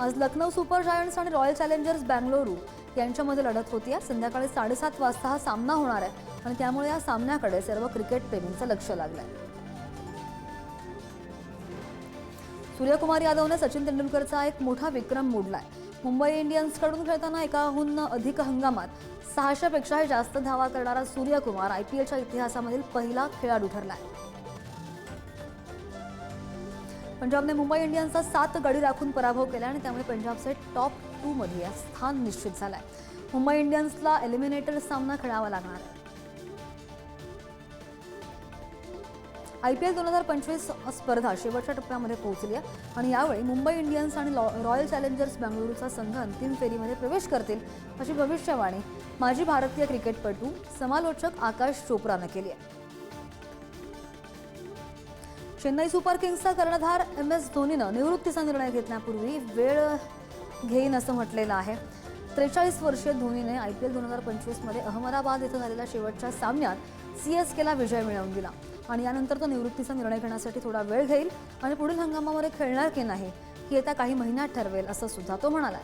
आज Lucknow super giants आणि royal challengers Bengaluru यांच्यामध्ये लढत होती आहे। संध्याकाळी 7:30 वाजता हा सामना होणार आहे आणि त्यामुळे या सामन्याकडे सर्व क्रिकेट प्रेमींचं लक्ष लागलंय। सूर्यकुमार यादवने सचिन तेंडुलकरचा एक मोठा विक्रम मोडलाय। मुंबई इंडियन्सकडून खेळताना एकाहून अधिक हंगामात 600 पेक्षाही जास्त धावा करणारा सूर्यकुमार आयपीएलच्या इतिहासामधील पहिला खेळाडू ठरलाय। पंजाबने मुंबई इंडियन्सचा 7 गडी राखून पराभव केला आणि त्यामुळे पंजाबचे टॉप 2 मध्ये स्थान निश्चित झालंय। मुंबई इंडियन्सला एलिमिनेटर सामना खेळावा लागणार आहे। आयपीएल 2025 स्पर्धा शेवटच्या टप्प्यामध्ये पोहोचली आहे आणि यावेळी मुंबई इंडियन्स आणि रॉयल चॅलेंजर्स बंगळुरूचा संघ अंतिम फेरीमध्ये प्रवेश करतील अशी भविष्यवाणी माजी भारतीय क्रिकेटपटू समालोचक आकाश चोप्राने केली आहे। चेन्नई सुपर किंग्सचा कर्णधार MS धोनीनं निवृत्तीचा निर्णय घेतण्यापूर्वी वेळ घेईन असं म्हटलेलं आहे। 43 वर्षीय धोनीने आयपीएल 2025 मध्ये अहमदाबाद येथे झालेल्या शेवटच्या सामन्यात CSKला विजय मिळवून दिला आणि यानंतर तो निवृत्तीचा निर्णय घेण्यासाठी थोडा वेळ घेईल आणि पुढील हंगामामध्ये खेळणार की नाही हे येत्या काही महिन्यात ठरवेल असं सुद्धा तो म्हणाला।